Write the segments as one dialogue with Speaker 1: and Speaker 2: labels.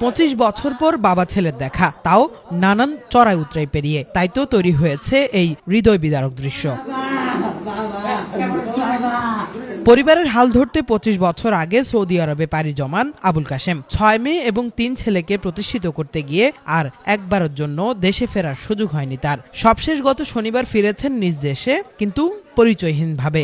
Speaker 1: 25 বছর পর বাবা ছেলের দেখা, তাও নানান চড়াই উতরাই পেরিয়ে। তাই তো তৈরি হয়েছে এই হৃদয় বিদারক দৃশ্য। পরিবারের হাল ধরতে 25 বছর আগে সৌদি আরবে পাড়ি জমান আবুল কাশেম 6 মেয়ে এবং 3 ছেলেকে প্রতিষ্ঠিত করতে গিয়ে আর একবারের জন্য দেশে ফেরার সুযোগ হয়নি তার। সবশেষ গত শনিবার ফিরেছেন নিজ দেশে, কিন্তু পরিচয়হীনভাবে।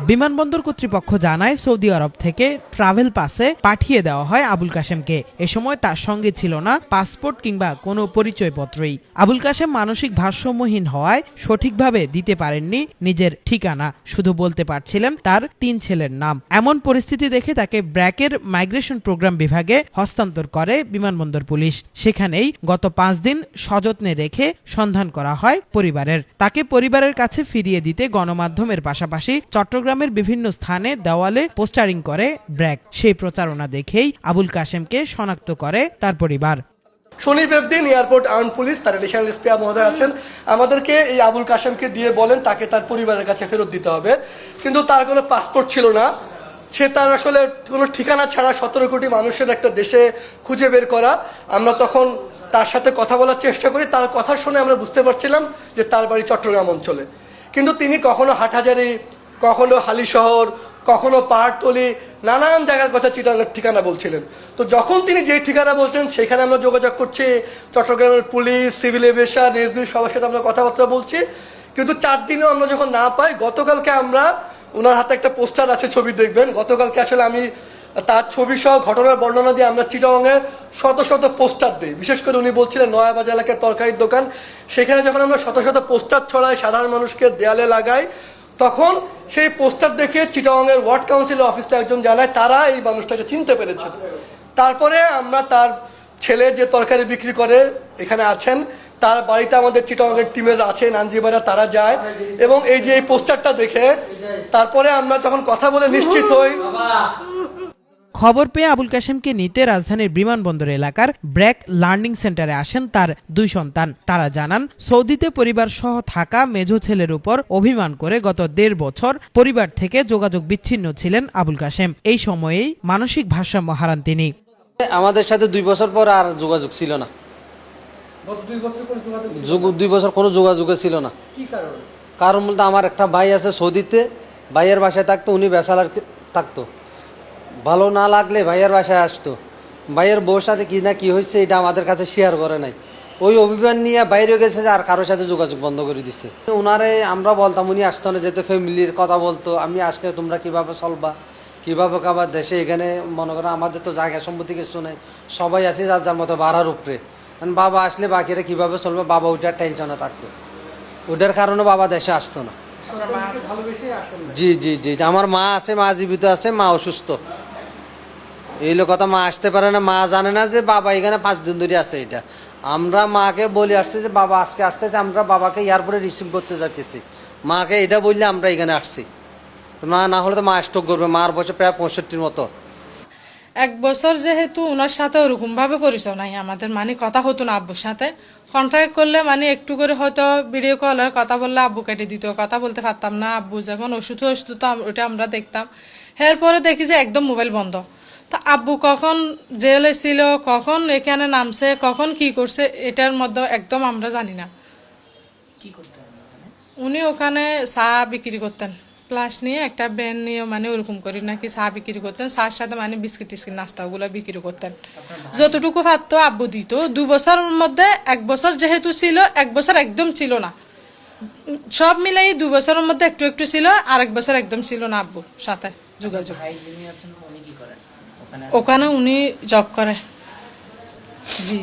Speaker 1: বিমানবন্দর কর্তৃপক্ষ জানায়, সৌদি আরব থেকে ট্রাভেল পাসে পাঠিয়ে দেওয়া হয় আবুল কাশেমকে। এ সময় তার সঙ্গে ছিল না পাসপোর্ট কিংবা কোনো পরিচয়পত্রই। আবুল কাশেম মানসিক ভারসাম্যহীন হওয়ায় সঠিকভাবে দিতে পারেননি নিজের ঠিকানা, শুধু বলতে পারছিলেন তার 3 ছেলের নাম। এমন পরিস্থিতি দেখে তাকে ব্র্যাকের মাইগ্রেশন প্রোগ্রাম বিভাগে হস্তান্তর করে বিমানবন্দর পুলিশ। সেখানেই গত 5 দিন সযত্নে রেখে সন্ধান করা হয় পরিবারের। তাকে পরিবারের কাছে ফিরিয়ে দিতে গণমাধ্যমের পাশাপাশি চট্টগ্রামের বিভিন্ন স্থানে দেওয়ালে পোস্টারিং করে ব্র্যাক। সেই প্রচারণা দেখেই আবুল কাশেমকে শনাক্ত করে তার পরিবার।
Speaker 2: শনিবার দিন এয়ারপোর্ট আর্ম পুলিশ তার এডিশনাল এসপি মহোদয় আছেন, আমাদেরকে এই আবুল কাশেমকে দিয়ে বলেন তাকে তার পরিবারের কাছে ফেরত দিতে হবে। কিন্তু তার কোনো পাসপোর্ট ছিল না, সে তার আসলে কোনো ঠিকানা ছাড়া 17 কোটি মানুষের একটা দেশে খুঁজে বের করা। আমরা তখন তার সাথে কথা বলার চেষ্টা করি, তার কথা শুনে আমরা বুঝতে পারছিলাম যে তার বাড়ি চট্টগ্রাম অঞ্চলে। কিন্তু তিনি কখনো হাটহাজারী, কখনো হালিশহর, কখনো পাহাড়তলি, নানান জায়গার কথা চিটাঙ্গের ঠিকানা বলছিলেন। তো যখন তিনি যে ঠিকানা বলছেন সেখানে আমরা যোগাযোগ করছি, চট্টগ্রামের পুলিশ, সিভিল এভিয়েশন, এসবি সবার সাথে আমরা কথাবার্তা বলছি। কিন্তু 4 দিনেও আমরা যখন না পাই, গতকালকে আমরা, ওনার হাতে একটা পোস্টার আছে, ছবি দেখবেন, গতকালকে আসলে আমি তার ছবি সহ ঘটনার বর্ণনা দিয়ে আমরা চিটাঙ্গে শত শত পোস্টার দিই। বিশেষ করে উনি বলছিলেন নয়াবাজার এলাকার তরকারির দোকান, সেখানে যখন আমরা শত শত পোস্টার ছড়াই, সাধারণ মানুষকে দেয়ালে লাগাই, তখন সেই পোস্টার দেখে চিটাগাংয়ের ওয়ার্ড কাউন্সিল অফিসে একজন জানায় তারা এই মানুষটাকে চিনতে পেরেছেন। তারপরে আমরা তার ছেলে যে তরকারি বিক্রি করে এখানে আছেন, তার বাড়িতে আমাদের চিটাগাংয়ের টিমের আছে, নানজিবারা, তারা যায় এবং এই যে এই পোস্টারটা দেখে তারপরে আমরা তখন কথা বলে নিশ্চিত হই।
Speaker 1: খবর পেয়ে আবুল কাশেমকে নিতে রাজধানীর বিমানবন্দর এলাকার ব্র্যাক লার্নিং সেন্টারে আসেন তার 2 সন্তান। তারা জানান, সৌদিতে পরিবার সহ থাকা মেঝো ছেলের উপর অভিমান করে গত 1.5 বছর পরিবার থেকে যোগাযোগ বিচ্ছিন্ন ছিলেন আবুল কাশেম। এই সময়েই মানসিক ভারসাম্য হারান তিনি।
Speaker 3: আমাদের সাথে 2 বছর পর আর যোগাযোগ ছিল না। 2 বছর কোনো যোগাযোগ ছিল না। কারণ বলতে আমার একটা ভাই আছে সৌদিতে, ভাইয়ের বাসায় থাকতো, উনি ব্যাচেলার থাকতো। ভালো না লাগলে ভাইয়ের বাসায় আসতো, ভাইয়ের বউর সাথে কি না কি হয়েছে এটা আমাদের কাছে শেয়ার করে নাই। ওই অভিমান নিয়ে বাইরে গেছে যে আর কারোর সাথে যোগাযোগ বন্ধ করে দিচ্ছে। ওনারে আমরা বলতাম, উনি আসতো না, যেতে ফ্যামিলির কথা বলতো, আমি আসলে তোমরা কিভাবে চলবা, কীভাবে খাবার দেশে, এখানে মনে করো আমাদের তো জায়গা সম্পত্তি কিছু নেই, সবাই আছে যার যার মতো ভাড়ার উপরে। বাবা আসলে বাকিরা কীভাবে চলবে, বাবা ওইটার টেনশনে থাকতো, ওইটার কারণে বাবা দেশে আসতো না। জি জি জি, আমার মা আছে, মা জীবিত আছে, মা অসুস্থ। এই কথা, মা আসতে পারে না, মা জানে না যে বাবা এখানে 5 দিন ধরে আছে। এটা আমরা মাকে বলে আসছি যে বাবা আজকে আসতেছে, আমরা বাবাকে এয়ারপোর্টে রিসিভ করতে যাচ্ছি। মাকে এটা বললে আমরা এখানে আসছি, তো না হলে তো মা স্ট্রোক করবে। মার বয়স প্রায় 65-র মতো।
Speaker 4: 1 বছর যেহেতু ওনার সাথে ওরকম ভাবে পরিচয় নাই আমাদের, মানে কথা হতো না আব্বুর সাথে। কন্ট্রাক্ট করলে মানে একটু করে হয়তো ভিডিও কলের কথা বললে আব্বু কেটে দিত, কথা বলতে পারতাম না। আব্বু যখন অসুস্থ ওটা আমরা দেখতাম। এরপরে দেখি যে একদম মোবাইল বন্ধ। তো আব্বু কখন জেলে ছিল, কখন এখানে নামছে, কখন কি করছে, এটার মধ্যে একদম আমরা জানি না। উনি ওখানে চা বিক্রি করতেন, প্লাস নিয়ে একটা ব্যান নিয়ে মানে ওরকম করি নাকি চা বিক্রি করতেন, চার সাথে মানে বিস্কিট টিস্কিট নাস্তা ওগুলো বিক্রি করতেন। যতটুকু পারতো আব্বু দিত। 2 বছরের মধ্যে 1 বছর যেহেতু ছিল, 1 বছর একদম ছিল না। সব মিলাই 2 বছরের মধ্যে একটু একটু ছিল, আর 1 বছর একদম ছিল না আব্বুর সাথে যোগাযোগ। ওখানে উনি জব করে। জি,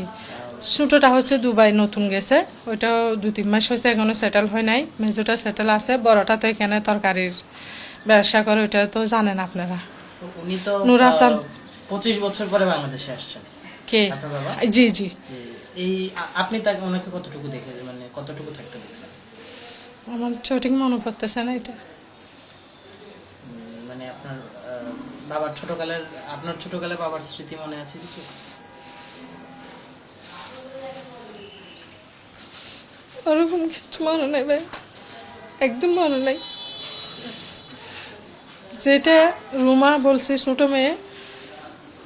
Speaker 4: ছোটটা হচ্ছে দুবাই নতুন গেছে, ওইটা 2-3 মাস হয়েছে, এখনো সেটেল হয় নাই। মেজোটা সেটেল আছে, বড়টা তো এখানে তরকারির ব্যবসা করে, ওইটা তো জানেন আপনারা।
Speaker 5: উনি তো
Speaker 4: নূর হাসান
Speaker 5: 25 বছর পরে বাংলাদেশে আসছেন।
Speaker 4: কে?
Speaker 5: আপনার বাবা?
Speaker 4: জি জি।
Speaker 5: এই আপনি তাকে ওনাকে কতটুকু দেখেছেন, মানে কতটুকু থাকতে দেখছেন?
Speaker 4: আমার সঠিক মনে পড়তেছে না এটা।
Speaker 5: মানে আপনার বাবার ছোটকালের, আপনার ছোটকালের বাবার স্মৃতি মনে আছে কিছু?
Speaker 4: ওরকম কিছু মনে নেই ভাই, একদম মনে নেই। যেটা রুমা বলছে ছোট মেয়ে,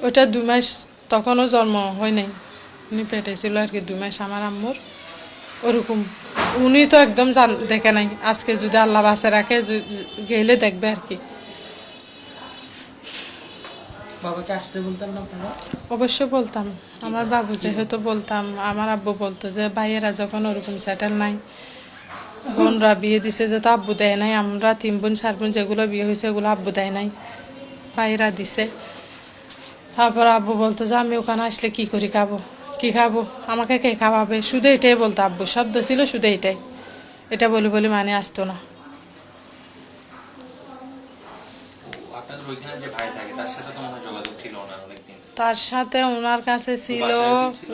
Speaker 4: ওটা 2 মাস, তখনও জন্ম হয় নাই, উনি পেটে ছিল আর কি 2 মাস আমার আম্মুর। ওরকম উনি তো একদম দেখে নাই, আজকে যদি আল্লাহ বাঁচে রাখে গেলে দেখবে আর কি।
Speaker 5: বাবাকে আসতে বলতেন না আপনারা?
Speaker 4: অবশ্যই বলতাম, আমার বাবু যেহেতু বলতাম, আমার আব্বু বলতো যে ভাইয়েরা যখন ওরকম সেটেল নাই, বোনরা বিয়ে দিছে যে তো আব্বু দেয় নাই, আমরা 3 বোন 4 বোন যেগুলো বিয়ে হয়েছে ওগুলো আব্বু দেয় নাই, ভাইয়েরা দিছে। তারপর আব্বু বলতো যে আমি ওখানে আসলে কি করি খাবো, কি খাবো, আমাকে কে খাওয়াবে, শুধু এটাই বলতো আব্বু, শব্দ ছিল শুধু এটাই, এটা বলে বলে মানে আসতো না।
Speaker 6: আপনাদের ওইখানে যে ভাই থাকে তার সাথে তো মনে হয় যোগাযোগ ছিল না অনেকদিন।
Speaker 4: তার সাথে ওনার কাছে ছিল,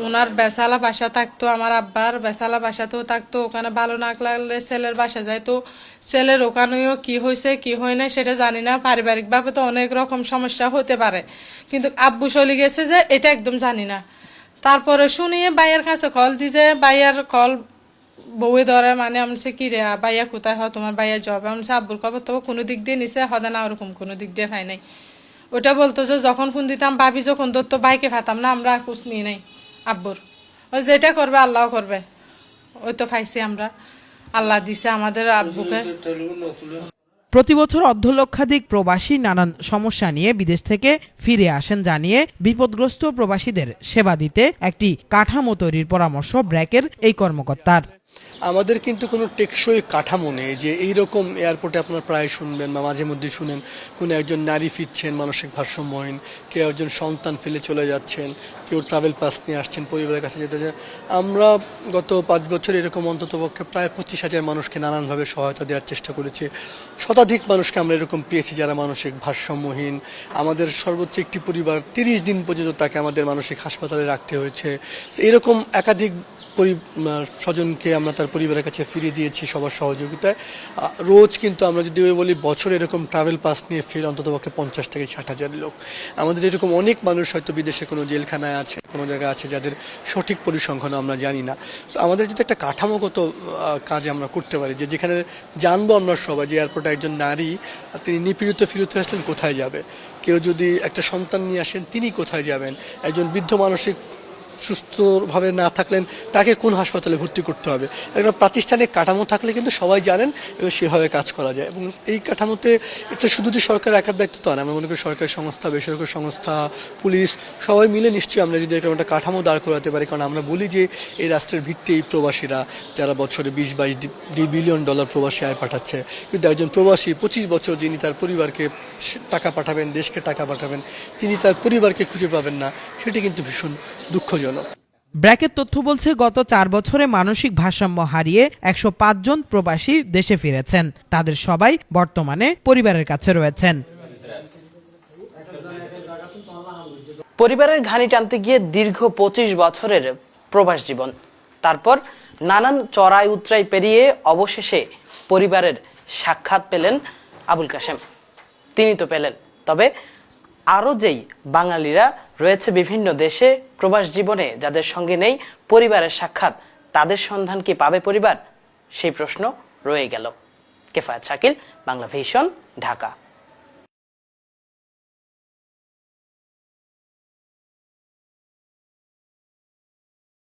Speaker 4: ওনার বেসালা বাসা থাকতো, আমার আব্বার বেসালা বাসাতেও থাকতো, ওখানে ভালো না লাগলে ছেলের বাসা যাইতো, ছেলের ওখানেও কি হয়েছে কি হয় না সেটা জানি না, পারিবারিকভাবে তো অনেক রকম সমস্যা হতে পারে, কিন্তু আব্বু চলে গেছে যে এটা একদম জানি না। তারপরে শুনিয়ে বাইয়ের কাছে কল দিছে, বাইয়ের কল বউয়ে ধরে, মানে আমি কি রে বাইয়া কোথায় হয়, তোমার বাইয়া জব, আমি আব্বুর খবর তো কোনো দিক দিয়ে নিছে, হদে না ওরকম কোনো দিক দিয়ে পাই নাই। ওটা বলতো যে যখন ফোন দিতাম ভাবি যখন ধরতো বাইকে ফাতাম না, আমরা আর কুছ নিয়ে নাই আব্বুর, ওই যেটা করবে আল্লাহ করবে, ওই তো পাইছি আমরা, আল্লাহ দিছে আমাদের আব্বুকে।
Speaker 1: প্রতি বছর অর্ধলক্ষাধিক প্রবাসী নানান সমস্যা নিয়ে বিদেশ থেকে ফিরে আসেন জানিয়ে বিপদগ্রস্ত প্রবাসীদের সেবা দিতে একটি কাঠামো তৈরির পরামর্শ ব্র্যাকের এই কর্মকর্তার।
Speaker 2: আমাদের কিন্তু কোনো টেকসই কাঠামো নেই যে এইরকম এয়ারপোর্টে আপনার প্রায় শুনবেন বা মাঝে মধ্যে শুনেন কোনো একজন নারী ফিরছেন মানসিক ভারসাম্যহীন, কেউ একজন সন্তান ফেলে চলে যাচ্ছেন, কেউ ট্রাভেল পাস নিয়ে আসছেন পরিবারের কাছে যেতে চান। আমরা গত 5 বছর এরকম অন্ততপক্ষে প্রায় 25,000 মানুষকে নানানভাবে সহায়তা দেওয়ার চেষ্টা করেছি। শতাধিক মানুষকে আমরা এরকম পেয়েছি যারা মানসিক ভারসাম্যহীন। আমাদের সর্বোচ্চ একটি পরিবার 30 দিন পর্যন্ত তাকে আমাদের মানসিক হাসপাতালে রাখতে হয়েছে। এরকম একাধিক স্বজনকে আমরা তার পরিবারের কাছে ফিরিয়ে দিয়েছি সবার সহযোগিতায়। রোজ কিন্তু আমরা যদি বলি বছর এরকম ট্রাভেল পাস নিয়ে ফিরে অন্ততপক্ষে 50 থেকে 60,000 লোক। আমাদের এরকম অনেক মানুষ হয়তো বিদেশে কোনো জেলখানায় আছে, কোনো জায়গায় আছে যাদের সঠিক পরিসংখ্যানও আমরা জানি না। তো আমাদের যদি একটা কাঠামোগত কাজ আমরা করতে পারি, যে যেখানে জানবো আমরা সবাই যে এয়ারপোর্টে একজন নারী তিনি নিপীড়িত ফিরতে আসলেন কোথায় যাবে, কেউ যদি একটা সন্তান নিয়ে আসেন তিনি কোথায় যাবেন, একজন বৃদ্ধ মানসিক সুস্থভাবে না থাকলেন তাকে কোন হাসপাতালে ভর্তি করতে হবে, একটা প্রাতিষ্ঠানিক কাঠামো থাকলে কিন্তু সবাই জানেন এবং সেভাবে কাজ করা যায়। এবং এই কাঠামোতে এটা শুধু যে সরকারের একার দায়িত্ব তা না, আমরা মনে করি সরকারি সংস্থা, বেসরকারি সংস্থা, পুলিশ সবাই মিলে নিশ্চয়ই আমরা যদি একটা কাঠামো দাঁড় করাতে পারি। কারণ আমরা বলি যে এই রাষ্ট্রের ভিত্তি এই প্রবাসীরা, যারা বছরে 20-22 বিলিয়ন ডলার প্রবাসী আয় পাঠাচ্ছে, কিন্তু একজন প্রবাসী 25 বছর যিনি তার পরিবারকে টাকা পাঠাবেন, দেশকে টাকা পাঠাবেন, তিনি তার পরিবারকে খুঁজে পাবেন না, সেটি কিন্তু ভীষণ দুঃখজনক।
Speaker 1: ব্র্যাকের তথ্য বলছে গত 4 বছরে মানসিক ভারসাম্য হারিয়ে 105 জন প্রবাসী দেশে ফিরেছেন। তাদের সবাই বর্তমানে পরিবারের কাছে রয়েছেন।
Speaker 7: পরিবারের ঘানি টানতে গিয়ে দীর্ঘ 25 বছরের প্রবাস জীবন, তারপর নানান চড়াই উতরাই পেরিয়ে অবশেষে পরিবারের সাক্ষাৎ পেলেন আবুল কাশেম। তিনি তো পেলেন, তবে আরও যেই বাঙালিরা রয়েছে বিভিন্ন দেশে প্রবাস জীবনে, যাদের সঙ্গে নেই পরিবারের সাক্ষাৎ, তাদের সন্ধান কি পাবে পরিবার? সেই প্রশ্ন রয়ে গেল। কেফায়েত শাকিল, বাংলা ভিশন, ঢাকা।